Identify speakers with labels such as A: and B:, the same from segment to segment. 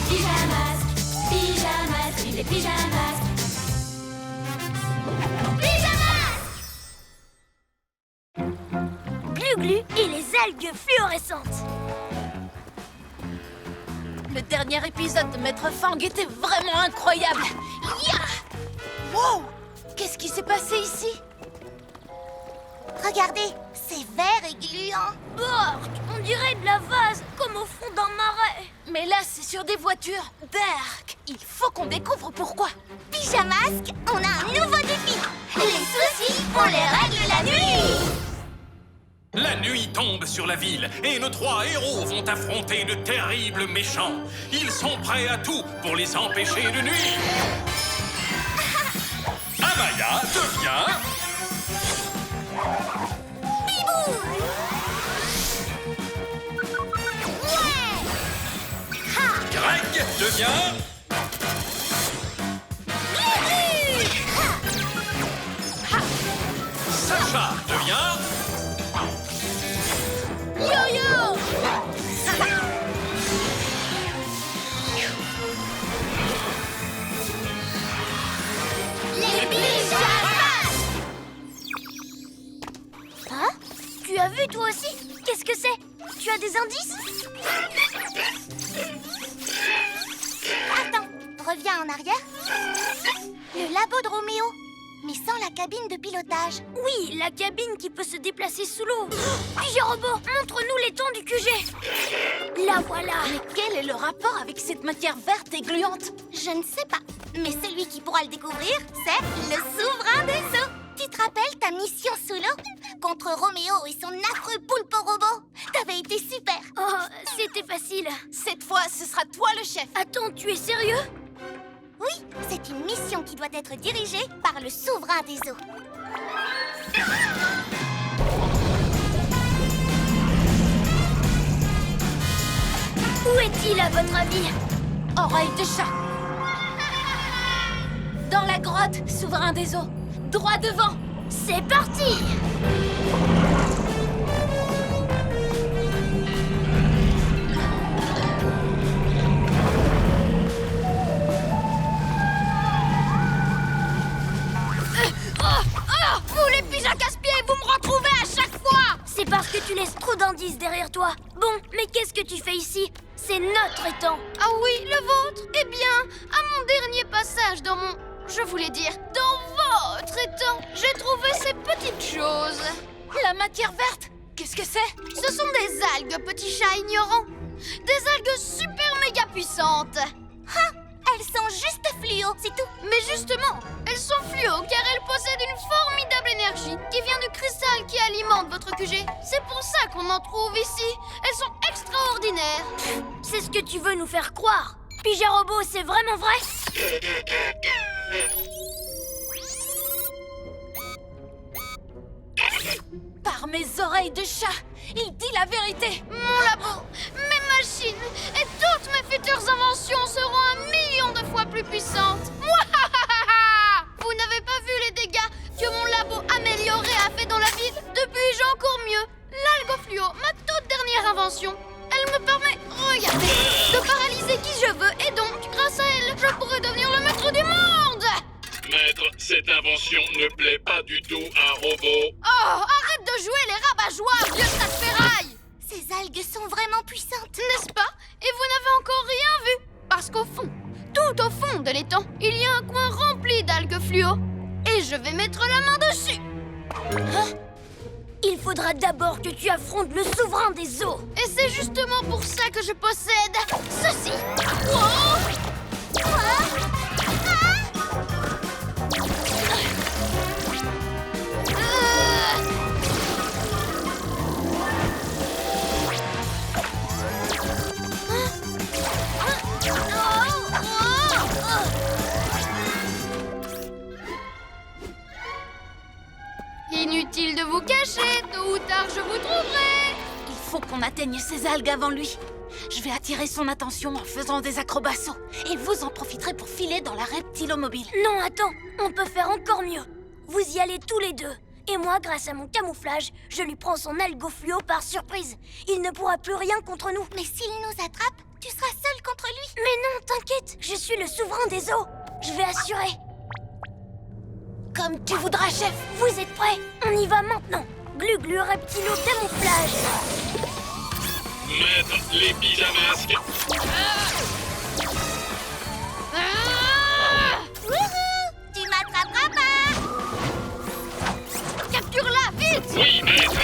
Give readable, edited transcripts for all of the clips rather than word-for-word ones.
A: pyjamas, pyjamas, vive les pyjamas.
B: Glu-Glu et les algues fluorescentes.
C: Le dernier épisode de Maître Fang était vraiment incroyable. Ya! Wow! Qu'est-ce qui s'est passé ici?
D: Regardez, c'est vert et gluant.
B: Bort, on dirait de la vase, comme au fond d'un marais.
C: Mais là, c'est sur des voitures. Berk, il faut qu'on découvre pourquoi.
D: Pyjamasque, on a un nouveau défi. Les soucis, on les règle la nuit.
E: La nuit tombe sur la ville et nos trois héros vont affronter de terribles méchants. Ils sont prêts à tout pour les empêcher de nuire. Amaya devient...
D: Bibou.
E: Greg devient... Sacha devient...
C: Yo-yo!
D: Les pyjamas.
B: Hein? Tu as vu toi aussi? Qu'est-ce que c'est? Tu as des indices?
D: Attends, reviens en arrière. Le labo de Roméo, mais sans la cabine de pilotage.
B: Oui, la cabine qui peut se déplacer sous l'eau. Pyjarobot, montre-nous les temps du QG. La voilà.
C: Mais quel est le rapport avec cette matière verte et gluante?
D: Je ne sais pas, mais celui qui pourra le découvrir, c'est le souverain des eaux. Tu te rappelles ta mission sous l'eau? Contre Roméo et son affreux poulpe robot. T'avais été super.
B: Oh, c'était facile.
C: Cette fois, ce sera toi le chef.
B: Attends, tu es sérieux?
D: Oui, c'est une mission qui doit être dirigée par le souverain des eaux.
B: Où est-il à votre avis?
C: Oreille de chat. Dans la grotte, souverain des eaux. Droit devant.
B: C'est parti!
C: Vous les pyjamas casse-pieds, vous me retrouvez à chaque fois!
B: C'est parce que tu laisses trop d'indices derrière toi. Bon, mais qu'est-ce que tu fais ici? C'est notre étang.
F: Ah oui, le vôtre? Eh bien, à mon dernier passage dans mon... Je voulais dire, dans votre étang, j'ai trouvé ces petites choses.
C: La matière verte, qu'est-ce que c'est?
F: Ce sont des algues, petits chats ignorants. Des algues super méga puissantes.
D: Elles sont juste fluo, c'est tout.
F: Mais justement, elles sont fluo car elles possèdent une formidable énergie qui vient du cristal qui alimente votre QG. C'est pour ça qu'on en trouve ici. Elles sont extraordinaires.
B: C'est ce que tu veux nous faire croire. Pyjarobot, c'est vraiment vrai?
C: Par mes oreilles de chat, il dit la vérité.
F: Mon labo, mes machines et toutes mes futures inventions seront 1 million de fois plus puissantes. Mouahahaha! Vous n'avez pas vu les dégâts que mon labo amélioré a fait dans la ville? Depuis, j'ai encore mieux. L'algofluo, ma toute dernière invention. Elle me permet, regardez, de paralyser qui je veux et donc, grâce à elle, je pourrais devenir le maître du monde.
G: Maître, cette invention ne plaît pas du tout à Robot.
F: Oh, arrête de jouer les rabat-joie, vieux tas de ferraille!
D: Ces algues sont vraiment puissantes.
F: N'est-ce pas? Et vous n'avez encore rien vu. Parce qu'au fond, tout au fond de l'étang, il y a un coin rempli d'algues fluo. Et je vais mettre la main dessus.
B: Il faudra d'abord que tu affrontes le souverain des eaux.
F: Et c'est justement pour ça que je possède ceci. Wow! Inutile de vous cacher, tôt ou tard je vous trouverai.
C: Il faut qu'on atteigne ces algues avant lui. Je vais attirer son attention en faisant des acrobaties. Et vous en profiterez pour filer dans la reptilomobile.
B: Non, attends, on peut faire encore mieux. Vous y allez tous les deux. Et moi, grâce à mon camouflage, je lui prends son algofluo par surprise. Il ne pourra plus rien contre nous.
D: Mais s'il nous attrape, tu seras seul contre lui.
B: Mais non, suis le souverain des eaux. Je vais assurer.
C: Comme tu voudras, chef.
B: Vous êtes prêts? On y va maintenant. Glu-glu, reptilo, camouflage.
G: Maître, les pyjamasques.
D: Wouhou! Tu m'attraperas pas!
F: Capture-la, vite!
G: Oui, maître.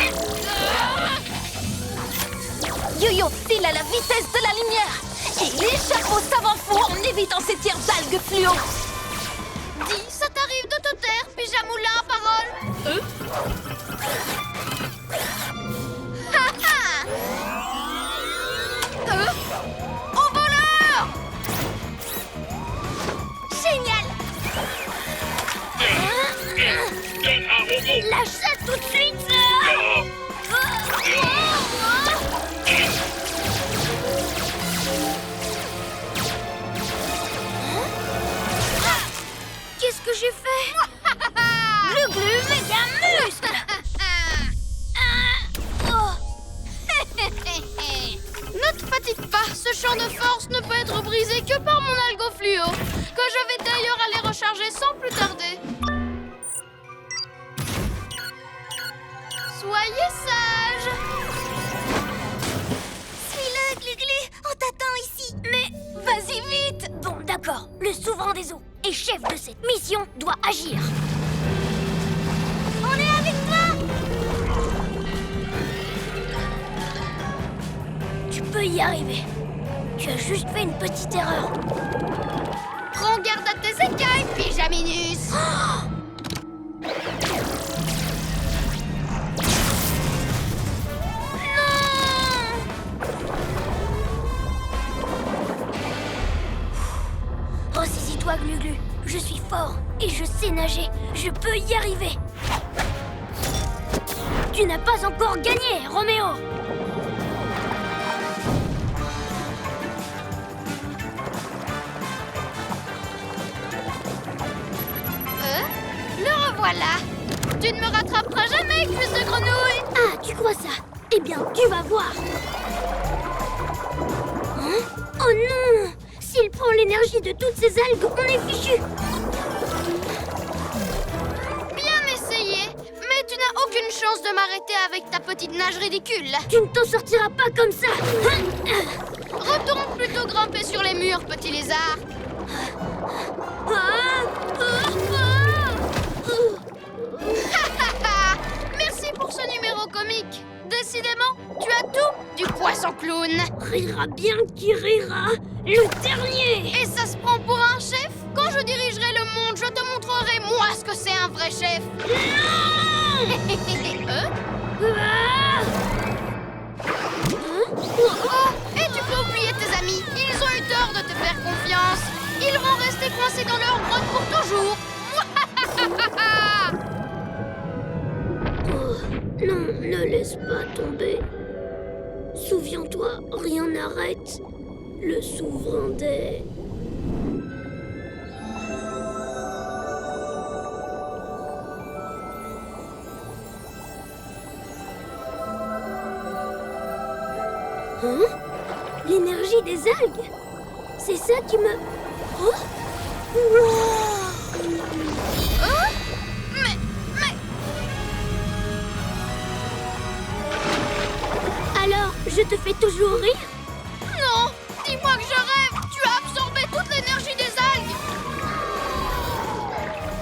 C: Yo-Yo file à la vitesse de la lumière. Et il échappe au savant fou en évitant ces tirs d'algues fluo.
F: Dis, ça t'arrive de te taire, Pyjamoulin, parole? Au voleur!
D: Génial!
G: Donne un robot.
B: Lâche ça tout de suite. Qu'est-ce que j'ai fait? Glu-glu, méga muscle.
F: Ne te fatigue pas, ce champ de force ne peut être brisé que par mon algo fluo, que je vais d'ailleurs aller recharger sans plus tarder. Soyez sage.
D: Suis-le, Glu-Glu! On t'attend ici!
B: Mais vas-y vite. Bon, d'accord. Le souverain des eaux et chef de cette mission doit agir.
D: On est avec toi!
B: Tu peux y arriver. Tu as juste fait une petite erreur.
F: Prends garde à tes écailles, Pyjaminus.
B: Ressaisis-toi, Glu-Glu. Je suis fort et je sais nager. Je peux y arriver. Tu n'as pas encore gagné, Roméo.
F: Le revoilà. Tu ne me rattraperas jamais, cuisse de grenouille.
B: Ah, tu crois ça? Eh bien, tu vas voir. Hein? Oh non! S'il prend l'énergie de toutes ces algues, on est fichu.
F: Bien essayé, mais tu n'as aucune chance de m'arrêter avec ta petite nage ridicule.
B: Tu ne t'en sortiras pas comme ça.
F: Retourne plutôt grimper sur les murs, petit lézard. Merci pour ce numéro comique. Décidément, tu as tout du poisson clown.
B: Rira bien qui rira, le dernier.
F: Et ça se prend pour un chef? Quand je dirigerai le monde, je te montrerai moi ce que c'est un vrai chef. Oh, et tu peux oublier tes amis. Ils ont eu tort de te faire confiance. Ils vont rester coincés dans leur grotte pour toujours.
B: Non, ne laisse pas tomber. Souviens-toi, rien n'arrête le souverain des... Hein? L'énergie des algues? C'est ça qui me... Oh! Wow!
F: Mais...
B: Alors, je te fais toujours rire?
F: Non! Dis-moi que je rêve! Tu as absorbé toute l'énergie des algues!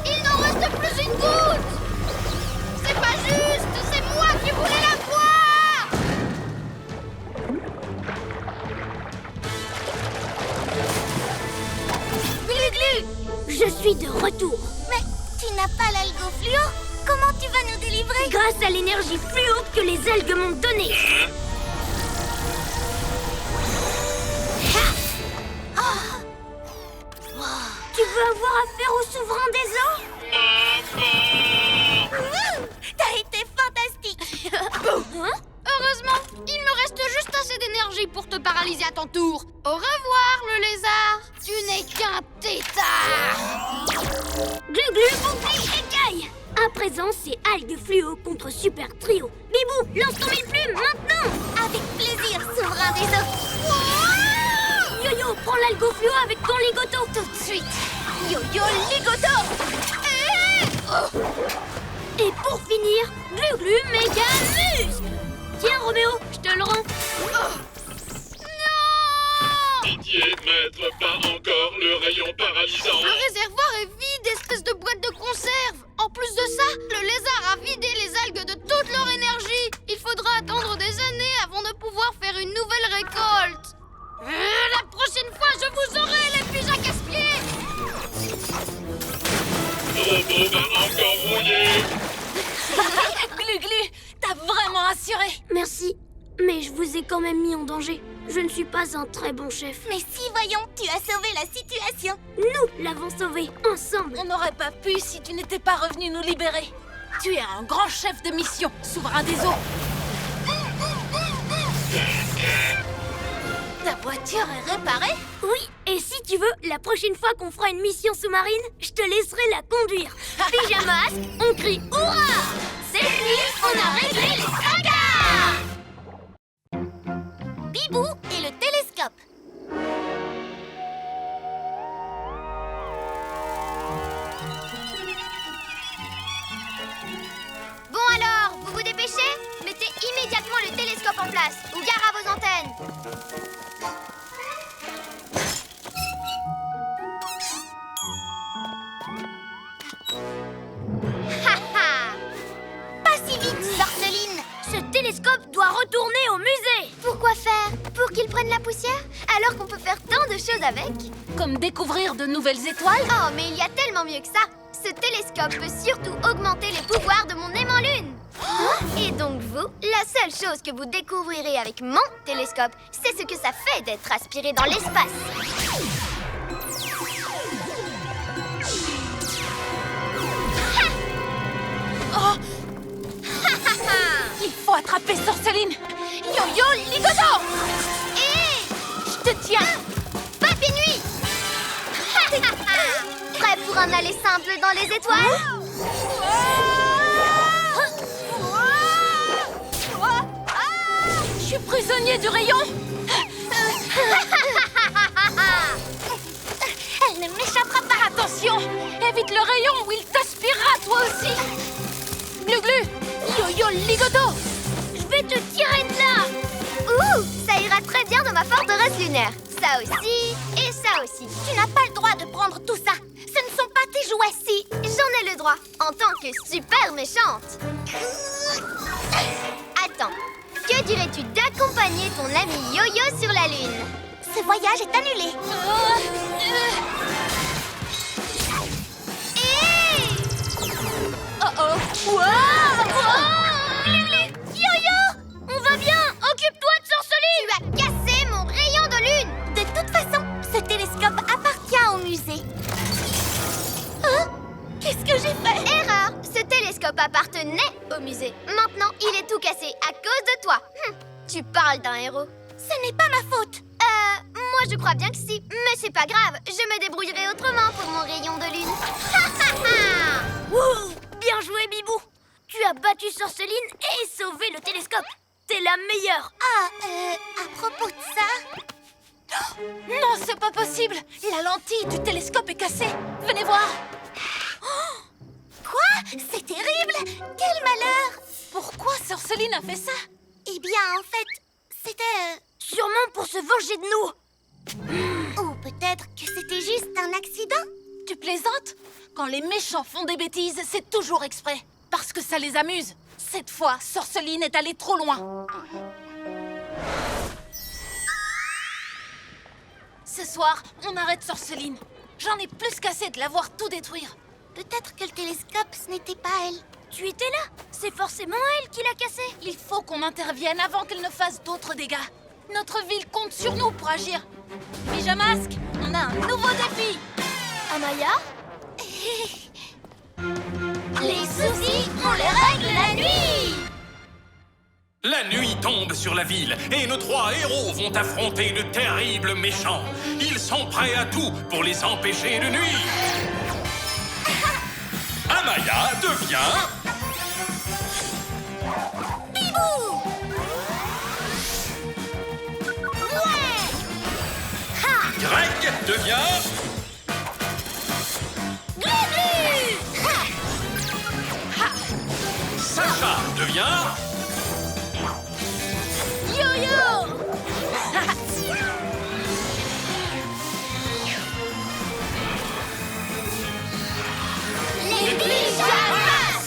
F: Il n'en reste plus une goutte! C'est pas juste! C'est moi qui voulais la boire!
B: Glu-glu! Je suis de retour.
D: Mais tu n'as pas l'algo fluo? Comment tu vas nous délivrer?
B: Grâce à l'énergie fluo que les algues m'ont donnée. Tu veux avoir affaire au souverain des eaux?
D: T'as été fantastique!
F: Heureusement, il me reste juste assez d'énergie pour te paralyser à ton tour. Au revoir, le lézard. Tu n'es qu'un tétard.
B: Glu-glu, bouclier, écaille. À présent, c'est algues fluo contre super trio. Bibou, lance ton mille-plumes maintenant.
D: Avec plaisir, souverain des eaux!
B: Yo-yo, prends algo fluo avec ton ligoto.
C: Tout de suite. Yo-yo ligoto.
B: Et pour finir, glu-glu méga muscle. Tiens Roméo, je te le rends.
G: Pitié, maître, pas encore le rayon paralysant.
F: Le réservoir est vide, espèce de boîte de conserve. En plus de ça, le lézard a vidé les algues de toute leur énergie. Il faudra attendre des années avant de pouvoir faire une nouvelle récolte. La prochaine fois, je vous aurai, les pigeons casse-pieds.
G: Robot va encore rouiller.
C: Glu-glu, t'as vraiment assuré.
B: Merci, mais je vous ai quand même mis en danger. Je ne suis pas un très bon chef.
D: Mais si, voyons, tu as sauvé la situation.
B: Nous l'avons sauvé ensemble.
C: On n'aurait pas pu si tu n'étais pas revenu nous libérer. Tu es un grand chef de mission, souverain des eaux. Ta voiture est réparée?
B: Oui, et si tu veux, la prochaine fois qu'on fera une mission sous-marine, je te laisserai la conduire. Pyjamasque, on crie hurrah! Cette nuit, on a réglé les sagas!
D: Bibou et le télescope.
F: Bon alors, vous vous dépêchez? Mettez immédiatement le télescope en place ou gare à vos antennes.
D: Pas si vite, Sorceline.
B: Ce télescope doit retourner au musée.
F: Pourquoi faire? Pour qu'il prenne la poussière? Alors qu'on peut faire tant de choses avec?
C: Comme découvrir de nouvelles étoiles?
F: Oh, mais il y a tellement mieux que ça. Ce télescope peut surtout augmenter les pouvoirs de mon aimant lune. Et donc vous, la seule chose que vous découvrirez avec mon télescope, c'est ce que ça fait d'être aspiré dans l'espace.
C: Oh! Il faut attraper Sorceline. Yo-yo ligoto. Je te tiens.
F: Papi Nuit. Prêt pour un aller simple dans les étoiles?
C: Je suis prisonnier du rayon.
D: Elle ne m'échappera pas.
C: Attention, évite le rayon ou il t'aspirera toi aussi. Glu-glu, yo-yo ligoto.
B: Je vais te tirer de là.
F: Ouh, ça ira très bien dans ma forteresse lunaire. Ça aussi et ça aussi.
D: Tu n'as pas le droit de prendre tout ça. Ce ne sont pas tes jouets. Si.
F: J'en ai le droit, en tant que super méchante. Attends, que dirais-tu d'accompagner ton ami Yo-Yo sur la Lune?
D: Ce voyage est annulé.
F: Yo-Yo, on va bien. Occupe-toi de Sorceline. Tu as cassé mon rayon de lune.
D: De toute façon, ce télescope appartient au musée. Hein? Qu'est-ce que j'ai fait?
F: Erreur, ce télescope appartenait au musée. Maintenant, il est tout cassé à cause de toi. Tu parles d'un héros.
D: Ce n'est pas ma faute.
F: Moi je crois bien que si. Mais c'est pas grave, je me débrouillerai autrement pour mon rayon de lune.
B: Wouh! Bien joué, Bibou. Tu as battu Sorceline et sauvé le télescope. T'es la meilleure.
D: À propos de ça...
C: Non, c'est pas possible. La lentille du télescope est cassée. Venez voir.
D: Quoi? C'est terrible! Quel malheur!
C: Pourquoi Sorceline a fait ça?
D: Eh bien, en fait, c'était...
B: Sûrement pour se venger de nous.
D: Ou peut-être que c'était juste un accident.
C: Tu plaisantes? Quand les méchants font des bêtises, c'est toujours exprès. Parce que ça les amuse. Cette fois, Sorceline est allée trop loin. Ce soir, on arrête Sorceline. J'en ai plus qu'assez de la voir tout détruire.
D: Peut-être que le télescope, ce n'était pas elle.
B: Tu étais là. C'est forcément elle qui l'a cassé.
C: Il faut qu'on intervienne avant qu'elle ne fasse d'autres dégâts. Notre ville compte sur nous pour agir. Pyjamasque, on a un nouveau défi.
B: Amaya?
D: Les soucis, on les règle la nuit!
E: La nuit tombe sur la ville et nos 3 héros vont affronter de terribles méchants. Ils sont prêts à tout pour les empêcher de nuire. Amaya devient...
D: Bibou! Ouais! Ha!
E: Greg devient... Sacha devient...
B: Yo-yo!
D: Les pyjamas!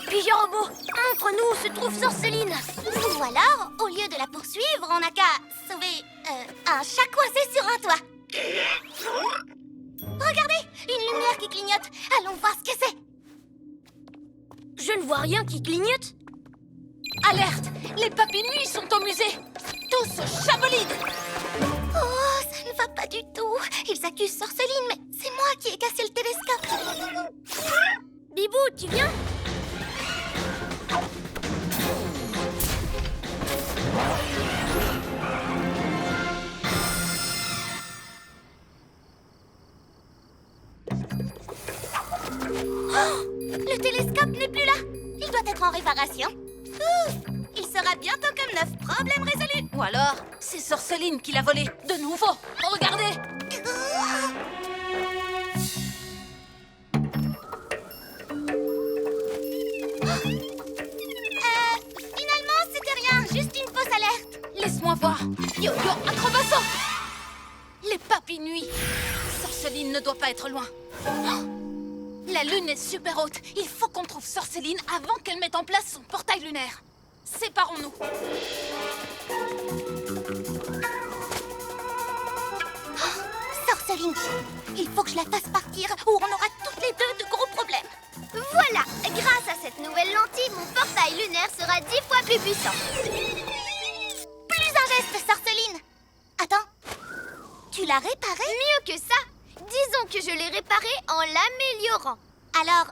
B: Pyjarobot, montre-nous où se trouve Sorceline.
D: Ou alors, au lieu de la poursuivre, on n'a qu'à sauver un chat coincé sur un toit. Regardez, une lumière qui clignote. Allons voir ce que c'est.
B: Je ne vois rien qui clignote.
C: Alerte! Les papinouis sont au musée! Tous au Chabolide!
D: Oh, ça ne va pas du tout. Ils accusent Sorceline, mais c'est moi qui ai cassé le télescope.
B: Bibou, tu viens?
D: Oh, le télescope n'est plus là. Il doit être en réparation. Ouf, il sera bientôt comme neuf. Problème résolu.
C: Ou alors, c'est Sorceline qui l'a volé. De nouveau! Regardez!
D: Finalement, c'était rien. Juste une fausse alerte.
C: Laisse-moi voir! Yo-yo acrobasso! Les papinouis! Sorceline ne doit pas être loin. Oh, la lune est super haute. Il faut qu'on trouve Sorceline avant qu'elle mette en place son portail lunaire. Séparons-nous.
D: Sorceline, il faut que je la fasse partir ou on aura toutes les deux de gros problèmes.
F: Voilà, grâce à cette nouvelle lentille, mon portail lunaire sera 10 fois plus puissant.
D: Plus un geste, Sorceline. Attends, tu l'as réparé?
F: Mieux que ça, disons que je l'ai réparé en l'améliorant.
D: Alors,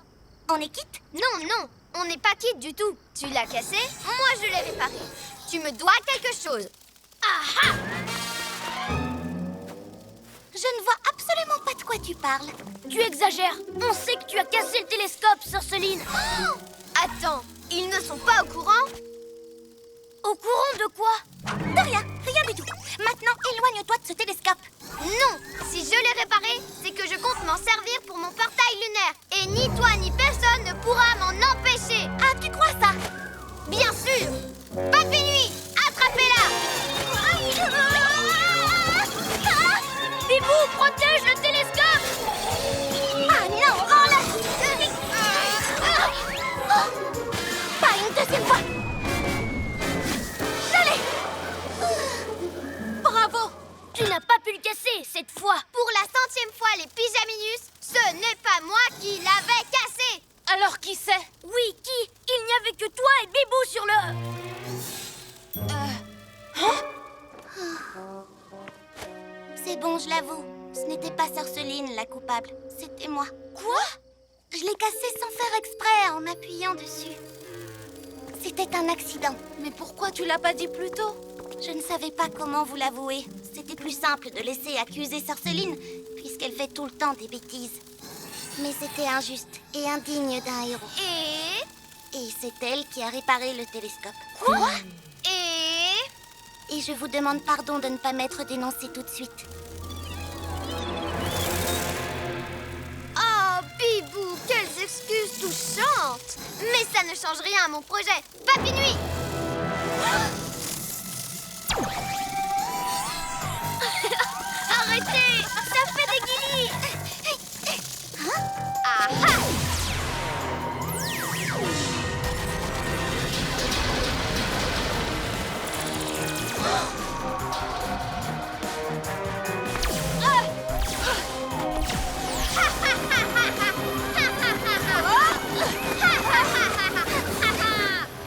D: on est quitte?
F: Non, non, on n'est pas quitte du tout. Tu l'as cassé, moi je l'ai réparé. Tu me dois quelque chose. Ah ah!
D: Je ne vois absolument pas de quoi tu parles.
B: Tu exagères. On sait que tu as cassé le télescope, Sorceline.
F: Oh! Attends, ils ne sont pas au courant?
B: Au courant de quoi?
D: De rien, rien du tout. Maintenant, éloigne-toi de ce télescope.
F: Non, si je l'ai réparé, c'est que je compte m'en servir pour mon portail lunaire. Et ni toi ni personne ne pourra m'en empêcher.
D: Ah, tu crois ça?
F: Bien sûr! Papinouis, attrapez-la!
B: Bibou, protège le télescope.
D: Ah non, rends-le! Pas une deuxième fois! Je l'ai!
C: Bravo!
B: Tu n'as pas pu le casser cette fois.
F: Pour la 100e fois, les pyjaminus, ce n'est pas moi qui l'avais cassé!
C: Alors qui c'est?
B: Oui, qui? Il n'y avait que toi et Bibou sur le...
D: C'est bon, je l'avoue. Ce n'était pas Sorceline la coupable. C'était moi.
B: Quoi?
D: Je l'ai cassé sans faire exprès en m'appuyant dessus. C'était un accident.
C: Mais pourquoi tu l'as pas dit plus tôt?
D: Je ne savais pas comment vous l'avouer. C'était plus simple de laisser accuser Sorceline, puisqu'elle fait tout le temps des bêtises. Mais c'était injuste et indigne d'un héros. Et c'est elle qui a réparé le télescope.
B: Quoi?
D: Et je vous demande pardon de ne pas m'être dénoncée tout de suite.
F: Oh, Bibou, quelles excuses touchantes! Mais ça ne change rien à mon projet. Papinouis! Arrêtez! Ça fait des guillis! Ah ah!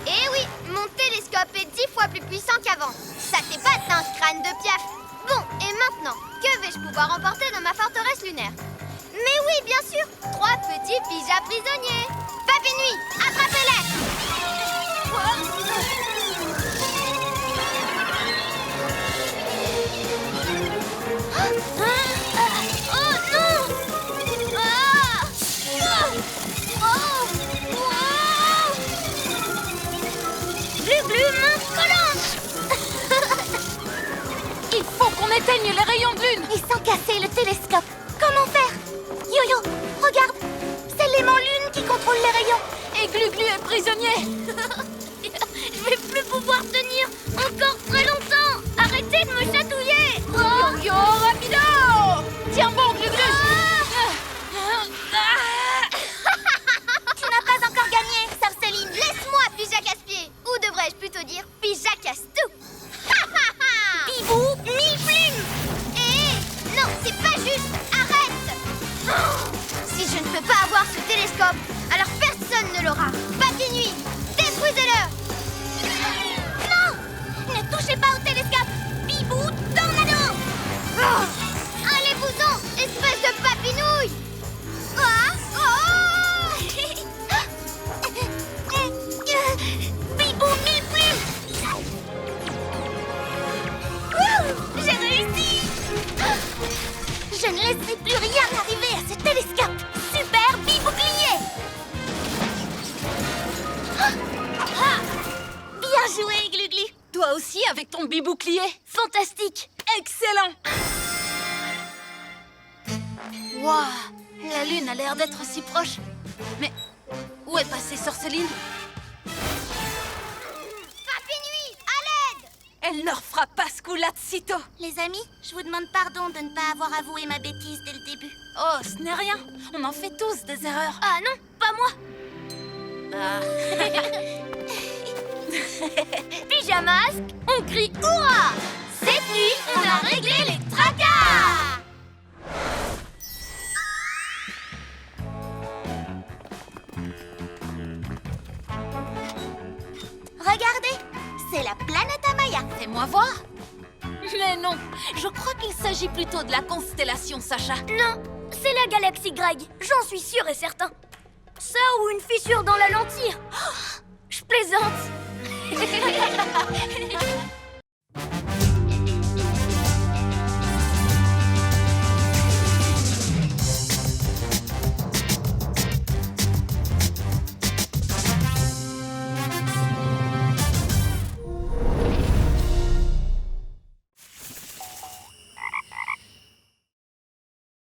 F: Eh oui, mon télescope est 10 fois plus puissant qu'avant. Ça t'épate, un crâne de piaf. Bon, et maintenant, que vais-je pouvoir emporter dans ma forteresse lunaire? Mais oui, bien sûr, 3 petits pyjas prisonniers. Papinouis, attrapez-les! Oh non! Ah! Oh!
B: Glu-glu, mince collante.
C: éteigne les rayons de lune.
D: Et sans casser le télescope. Comment faire? Yo-Yo, regarde. C'est l'aimant lune qui contrôle les rayons.
C: Et Glu-Glu est prisonnier.
B: Je vais plus pouvoir tenir encore très longtemps. Arrêtez de me chatouiller. Oh.
C: Yo-Yo, rapido. Tiens bon, Glu-Glu.
D: Tu n'as pas encore gagné, Sorceline.
F: Laisse-moi, Pija casse-pied. Ou devrais-je plutôt dire Pija casse-tout.
B: Bibou, mille plumes.
F: Non, c'est pas juste. Arrête. Si je ne peux pas avoir ce télescope, alors personne ne l'aura. Papy Nuit, détruisez-le.
D: Non, ne touchez pas au télescope. Bibou, tornado.
F: Allez-vous-en, espèce de papinouille. Ah, oh.
D: Bibou, mille plumes. J'ai réussi. Je ne laisserai plus rien arriver à ce télescope. Super bibouclier. Bien joué, Glu-Glu.
C: Toi aussi avec ton bibouclier.
B: Fantastique.
C: Excellent. Waouh, la lune a l'air d'être si proche. Mais où est passée Sorceline?
F: Papy Nuit, à l'aide.
C: Elle leur fera pas ce coup-là de sitôt.
D: Les amis, je vous demande pardon de ne pas avoir avoué ma bêtise dès le début.
C: Oh, ce n'est rien. On en fait tous des erreurs.
B: Ah non, pas moi.
C: Ah.
B: Pyjamasque, on crie hurrah. Cette nuit, on a réglé les tracas.
D: Regardez, c'est la planète Amaya.
C: Fais-moi voir. Mais non, je crois qu'il s'agit plutôt de la constellation Sacha.
B: Non, c'est la galaxie Greg, j'en suis sûr et certain. Ça ou une fissure dans la lentille. Oh, je plaisante.